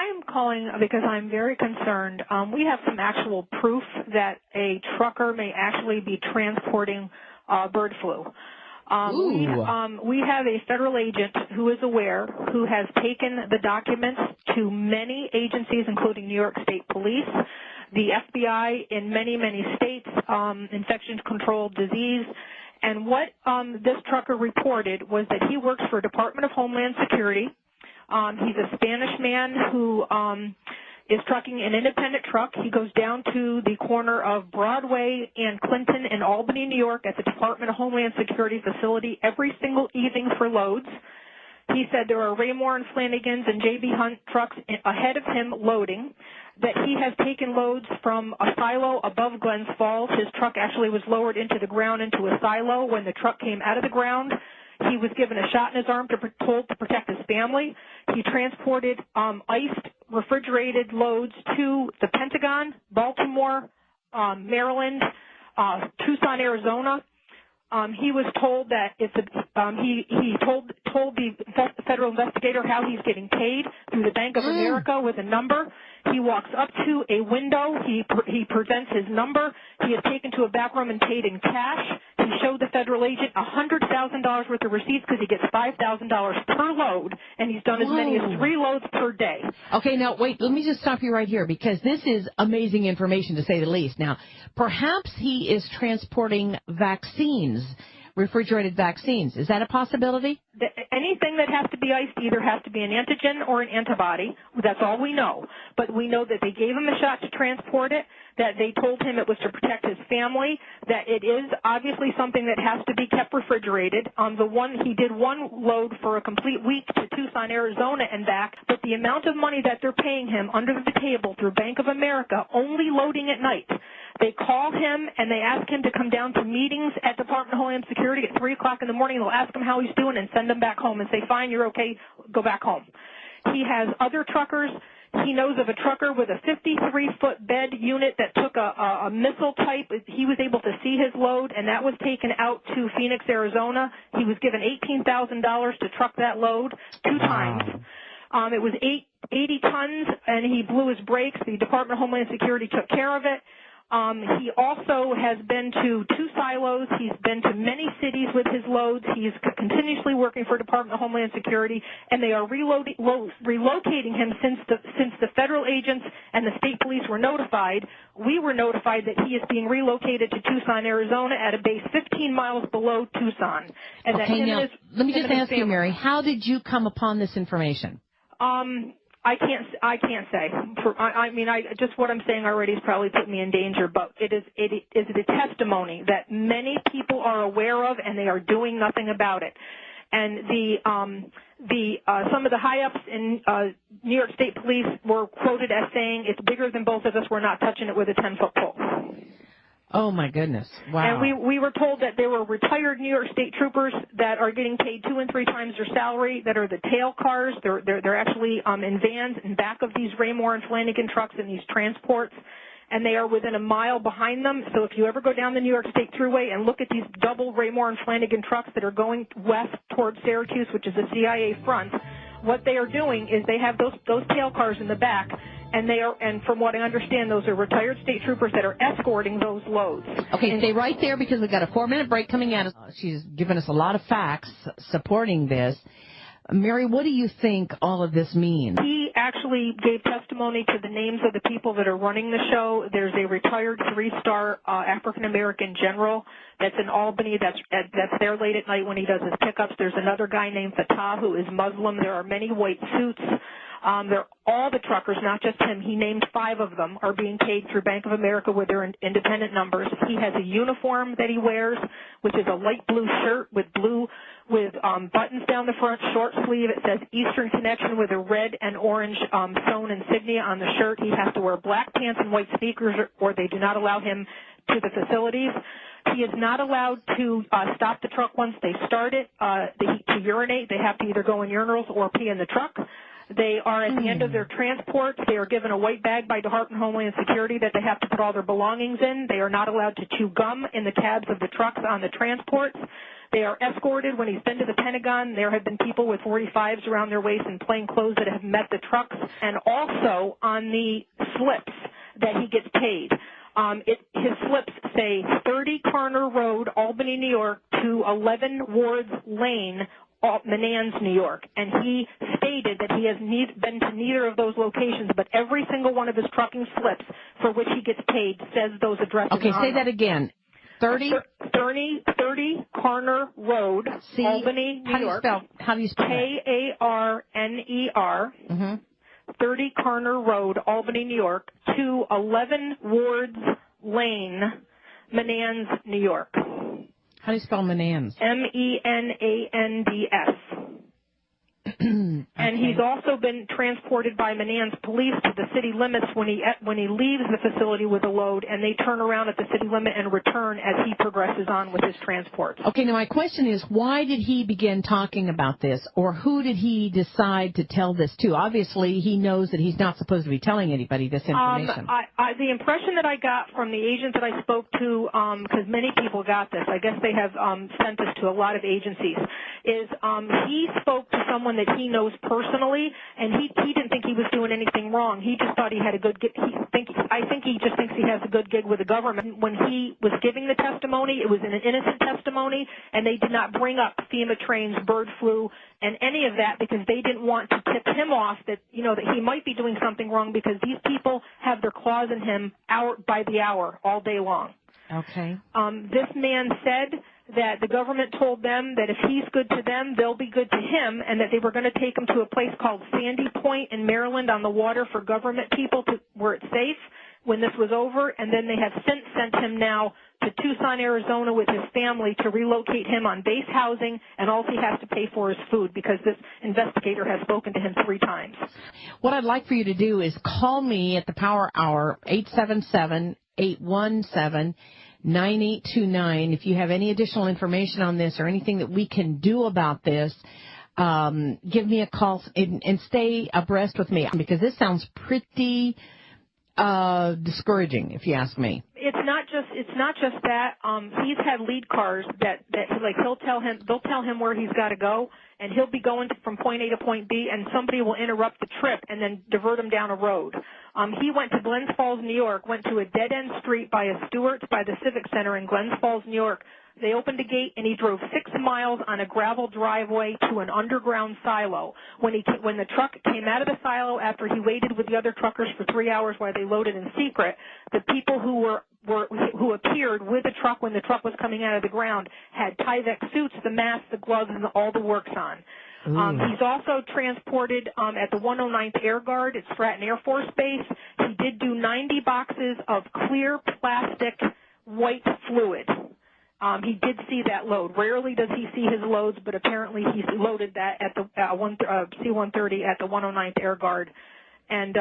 I'm calling because I'm very concerned. We have some actual proof that a trucker may actually be transporting bird flu. We have a federal agent who is aware, who has taken the documents to many agencies, including New York State Police, the FBI in many, many states, infection control disease. And what this trucker reported was that he works for Department of Homeland Security. He's a Spanish man who is trucking an independent truck. He goes down to the corner of Broadway and Clinton in Albany, New York at the Department of Homeland Security facility every single evening for loads. He said there are Raymore and Flanagan's and J.B. Hunt trucks ahead of him loading, that he has taken loads from a silo above Glens Falls. His truck actually was lowered into the ground into a silo. When the truck came out of the ground, he was given a shot in his arm told to protect his family. He transported iced, refrigerated loads to the Pentagon, Baltimore, Maryland, Tucson, Arizona. He was told that he told the federal investigator how he's getting paid through the Bank of America with a number. He walks up to a window. He presents his number. He is taken to a back room and paid in cash. He showed the federal agent $100,000 worth of receipts because he gets $5,000 per load, and he's done as many as 3 loads per day. Okay, now, wait, let me just stop you right here because this is amazing information to say the least. Now, perhaps he is transporting vaccines, refrigerated vaccines. Is that a possibility? Anything that has to be iced either has to be an antigen or an antibody. That's all we know. But we know that they gave him a shot to transport it, that they told him it was to protect his family, that it is obviously something that has to be kept refrigerated. He did one load for a complete week to Tucson, Arizona and back, but the amount of money that they're paying him under the table through Bank of America, only loading at night. They call him and they ask him to come down to meetings at Department of Homeland Security at 3 o'clock in the morning. They'll ask him how he's doing and send him back home and say, fine, you're okay, go back home. He has other truckers. He knows of a trucker with a 53-foot bed unit that took a missile type. He was able to see his load, and that was taken out to Phoenix, Arizona. He was given $18,000 to truck that load 2 times. It was 80 tons, and he blew his brakes. The Department of Homeland Security took care of it. He also has been to 2 silos. He's been to many cities with his loads. He's continuously working for Department of Homeland Security, and they are relocating him since the federal agents and the state police were notified. We were notified that he is being relocated to Tucson, Arizona at a base 15 miles below Tucson. And okay, now, let me just ask you, Mary, how did you come upon this information? I can't say. Just what I'm saying already has probably put me in danger, but it is a testimony that many people are aware of, and they are doing nothing about it. And some of the high-ups in New York State Police were quoted as saying, "It's bigger than both of us. We're not touching it with a 10-foot pole." Oh, my goodness. Wow. And we were told that there were retired New York State troopers that are getting paid 2 and 3 times their salary, that are the tail cars. They're actually in vans in back of these Raymore and Flanagan trucks in these transports, and they are within a mile behind them. So if you ever go down the New York State Thruway and look at these double Raymore and Flanagan trucks that are going west towards Syracuse, which is a CIA front, what they are doing is they have those tail cars in the back, and from what I understand, those are retired state troopers that are escorting those loads. Okay, stay right there because we've got a 4-minute break coming at us. She's given us a lot of facts supporting this. Mary, what do you think all of this means? He actually gave testimony to the names of the people that are running the show. There's a retired 3-star African-American general that's in Albany that's there late at night when he does his pickups. There's another guy named Fatah who is Muslim. There are many white suits. All the truckers, not just him, he named 5 of them, are being paid through Bank of America with their independent numbers. He has a uniform that he wears, which is a light blue shirt with buttons down the front, short sleeve. It says Eastern Connection with a red and orange sewn insignia on the shirt. He has to wear black pants and white sneakers, or they do not allow him to the facilities. He is not allowed to stop the truck once they start it to urinate. They have to either go in urinals or pee in the truck. They are at the end of their transport. They are given a white bag by Department of Homeland Security that they have to put all their belongings in. They are not allowed to chew gum in the cabs of the trucks on the transports. They are escorted when he's been to the Pentagon. There have been people with 45s around their waist in plain clothes that have met the trucks, and also on the slips that he gets paid. His slips say 30 Carner Road, Albany, New York, to 11 Wards Lane, Menands, New York. And he stated that he has been to neither of those locations, but every single one of his trucking slips for which he gets paid says those addresses. Okay, say that again. 30 Carner Road, Albany, New York. How do you spell Karner. 30 Carner Road, Albany, New York, to 11 Wards Lane, Menands, New York. How do you spell Menands? Menands. And he's also been transported by Menands police to the city limits when he leaves the facility with a load, and they turn around at the city limit and return as he progresses on with his transports. Okay, now my question is, why did he begin talking about this, or who did he decide to tell this to? Obviously, he knows that he's not supposed to be telling anybody this information. The impression that I got from the agent that I spoke to, because many people got this, I guess they have sent this to a lot of agencies, is he spoke to someone that he knows personally, and he didn't think he was doing anything wrong. He just thought he had a good gig. I think he just thinks he has a good gig with the government. When he was giving the testimony, it was an innocent testimony, and they did not bring up FEMA trains, bird flu, and any of that because they didn't want to tip him off that, that he might be doing something wrong because these people have their claws in him hour by the hour, all day long. Okay. This man said that the government told them that if he's good to them, they'll be good to him, and that they were going to take him to a place called Sandy Point in Maryland on the water for government people where it's safe when this was over, and then they have since sent him now to Tucson, Arizona with his family to relocate him on base housing, and all he has to pay for is food because this investigator has spoken to him 3 times. What I'd like for you to do is call me at the Power Hour, 877-817-9829. If you have any additional information on this or anything that we can do about this, give me a call and stay abreast with me because this sounds pretty discouraging, if you ask me. It's not just that. He's had lead cars that they'll tell him where he's got to go, and he'll be going from point A to point B, and somebody will interrupt the trip and then divert him down a road. He went to Glens Falls, New York, went to a dead-end street by a Stewart's by the Civic Center in Glens Falls, New York. They opened a gate, and he drove 6 miles on a gravel driveway to an underground silo. When the truck came out of the silo after he waited with the other truckers for 3 hours while they loaded in secret, the people who appeared with the truck when the truck was coming out of the ground had Tyvek suits, the mask, the gloves, and all the works on. He's also transported at the 109th Air Guard at Stratton Air Force Base. He did do 90 boxes of clear plastic white fluid. He did see that load. Rarely does he see his loads, but apparently he loaded that at the C-130 at the 109th Air Guard. And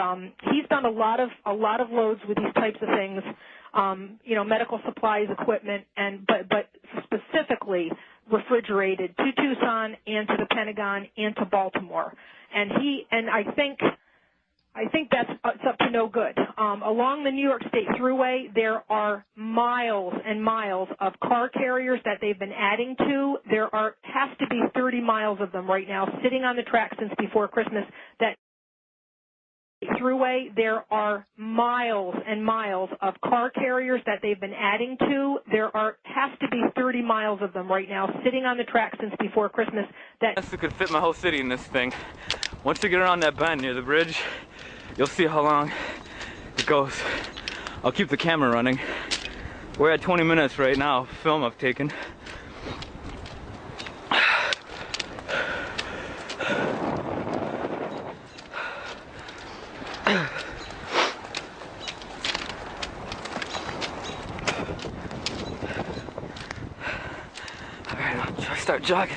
he's done a lot of loads with these types of things, medical supplies, equipment, but specifically refrigerated to Tucson and to the Pentagon and to Baltimore. And I think that's it's up to no good. Along the New York State Thruway, there are miles and miles of car carriers that they've been adding to. There has to be 30 miles of them right now sitting on the track since before Christmas. That Thruway, there are miles and miles of car carriers that they've been adding to. Has to be 30 miles of them right now sitting on the track since before Christmas. That could fit my whole city in this thing. Once you get around that bend near the bridge, you'll see how long it goes. I'll keep the camera running. We're at 20 minutes right now, film I've taken. Alright, I'll try to start jogging.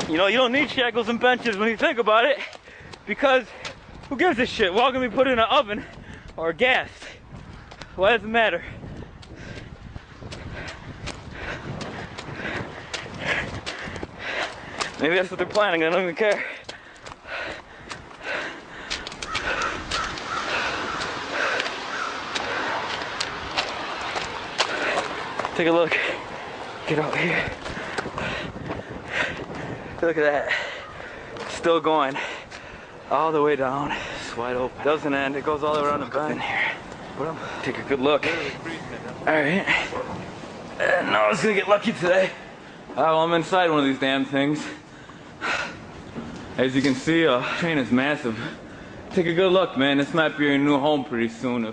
You don't need shackles and benches when you think about it, because who gives a shit? We're all gonna be put in an oven or gas. Why does it matter? Maybe that's what they're planning, I don't even care. Take a look. Get out here. Look at that. Still going all the way down. It's wide open. Doesn't end. It goes all around the bend here. Take a good look. All right. And no, I was gonna get lucky today. Well, I'm inside one of these damn things. As you can see, train is massive. Take a good look, man. This might be your new home pretty soon.